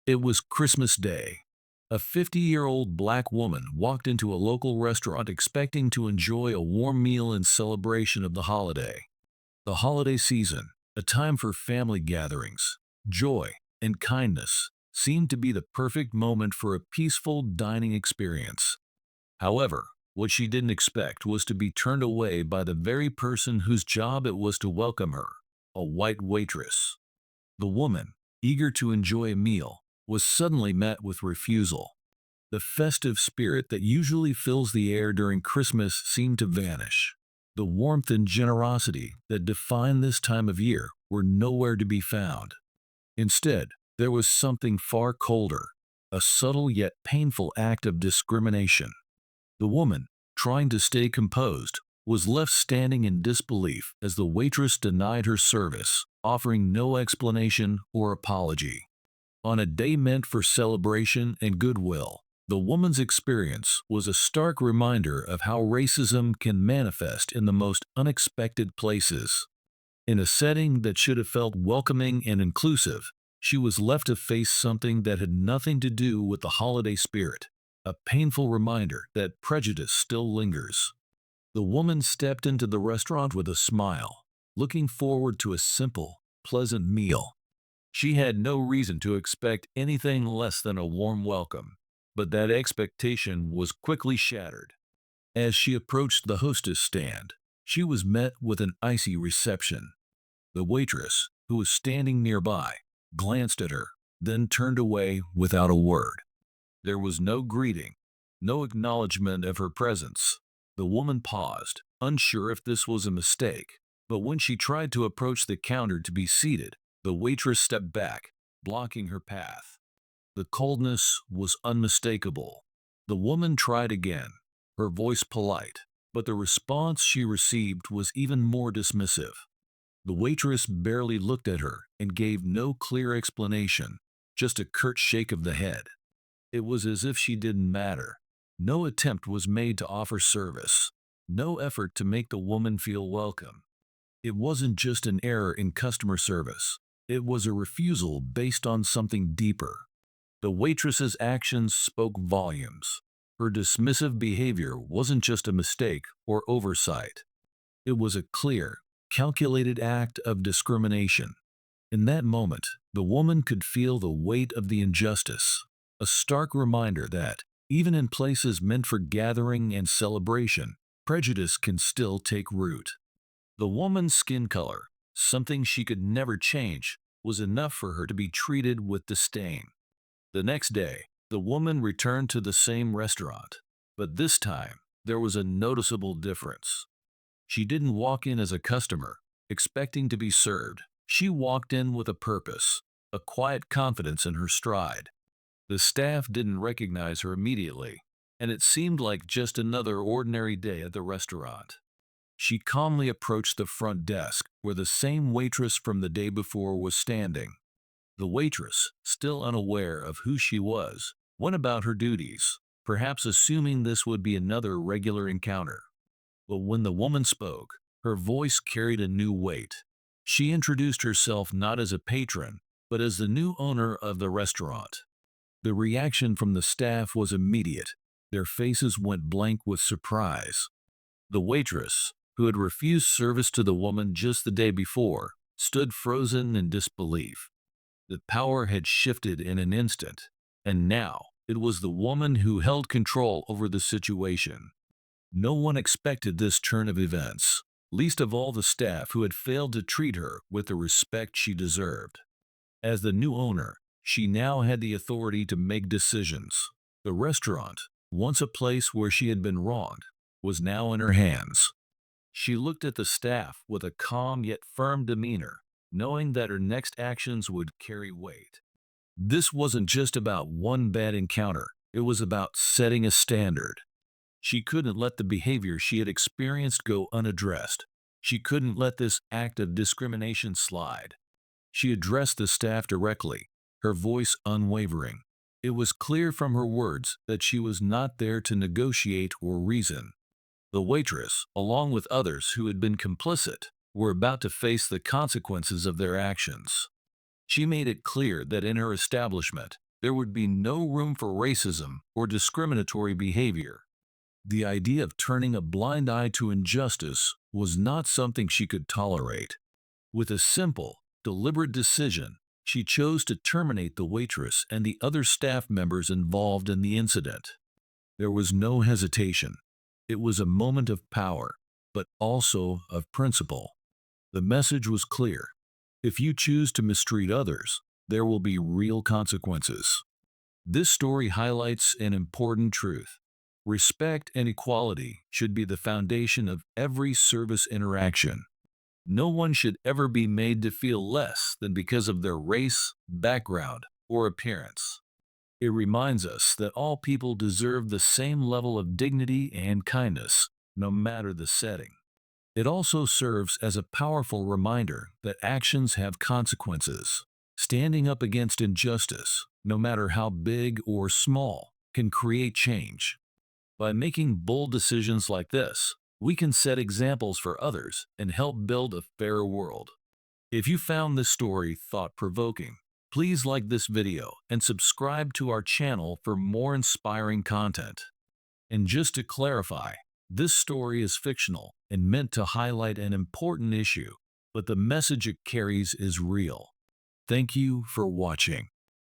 It was Christmas Day. A 50-year-old black woman walked into a local restaurant expecting to enjoy a warm meal in celebration of the holiday. The holiday season, a time for family gatherings, joy, and kindness, seemed to be the perfect moment for a peaceful dining experience. However, what she didn't expect was to be turned away by the very person whose job it was to welcome her, a white waitress. The woman, eager to enjoy a meal, was suddenly met with refusal. The festive spirit that usually fills the air during Christmas seemed to vanish. The warmth and generosity that define this time of year were nowhere to be found. Instead, there was something far colder, a subtle yet painful act of discrimination. The woman, trying to stay composed, was left standing in disbelief as the waitress denied her service, offering no explanation or apology. On a day meant for celebration and goodwill, the woman's experience was a stark reminder of how racism can manifest in the most unexpected places. In a setting that should have felt welcoming and inclusive, she was left to face something that had nothing to do with the holiday spirit, a painful reminder that prejudice still lingers. The woman stepped into the restaurant with a smile, looking forward to a simple, pleasant meal. She had no reason to expect anything less than a warm welcome, but that expectation was quickly shattered. As she approached the hostess stand, she was met with an icy reception. The waitress, who was standing nearby, glanced at her, then turned away without a word. There was no greeting, no acknowledgement of her presence. The woman paused, unsure if this was a mistake, but when she tried to approach the counter to be seated, the waitress stepped back, blocking her path. The coldness was unmistakable. The woman tried again, her voice polite, but the response she received was even more dismissive. The waitress barely looked at her and gave no clear explanation, just a curt shake of the head. It was as if she didn't matter. No attempt was made to offer service, no effort to make the woman feel welcome. It wasn't just an error in customer service. It was a refusal based on something deeper. The waitress's actions spoke volumes. Her dismissive behavior wasn't just a mistake or oversight. It was a clear, calculated act of discrimination. In that moment, the woman could feel the weight of the injustice, a stark reminder that, even in places meant for gathering and celebration, prejudice can still take root. The woman's skin color, something she could never change, was enough for her to be treated with disdain. The next day, the woman returned to the same restaurant, but this time there was a noticeable difference. She didn't walk in as a customer, expecting to be served. She walked in with a purpose, a quiet confidence in her stride. The staff didn't recognize her immediately, and it seemed like just another ordinary day at the restaurant. She calmly approached the front desk, where the same waitress from the day before was standing. The waitress, still unaware of who she was, went about her duties, perhaps assuming this would be another regular encounter. But when the woman spoke, her voice carried a new weight. She introduced herself not as a patron, but as the new owner of the restaurant. The reaction from the staff was immediate. Their faces went blank with surprise. The waitress, who had refused service to the woman just the day before, stood frozen in disbelief. The power had shifted in an instant, and now it was the woman who held control over the situation. No one expected this turn of events, least of all the staff who had failed to treat her with the respect she deserved. As the new owner, she now had the authority to make decisions. The restaurant, once a place where she had been wronged, was now in her hands. She looked at the staff with a calm yet firm demeanor, knowing that her next actions would carry weight. This wasn't just about one bad encounter, it was about setting a standard. She couldn't let the behavior she had experienced go unaddressed. She couldn't let this act of discrimination slide. She addressed the staff directly, her voice unwavering. It was clear from her words that she was not there to negotiate or reason. The waitress, along with others who had been complicit, were about to face the consequences of their actions. She made it clear that in her establishment, there would be no room for racism or discriminatory behavior. The idea of turning a blind eye to injustice was not something she could tolerate. With a simple, deliberate decision, she chose to terminate the waitress and the other staff members involved in the incident. There was no hesitation. It was a moment of power, but also of principle. The message was clear. If you choose to mistreat others, there will be real consequences. This story highlights an important truth. Respect and equality should be the foundation of every service interaction. No one should ever be made to feel less than because of their race, background, or appearance. It reminds us that all people deserve the same level of dignity and kindness, no matter the setting. It also serves as a powerful reminder that actions have consequences. Standing up against injustice, no matter how big or small, can create change. By making bold decisions like this, we can set examples for others and help build a fairer world. If you found this story thought-provoking, please like this video and subscribe to our channel for more inspiring content. And just to clarify, this story is fictional and meant to highlight an important issue, but the message it carries is real. Thank you for watching.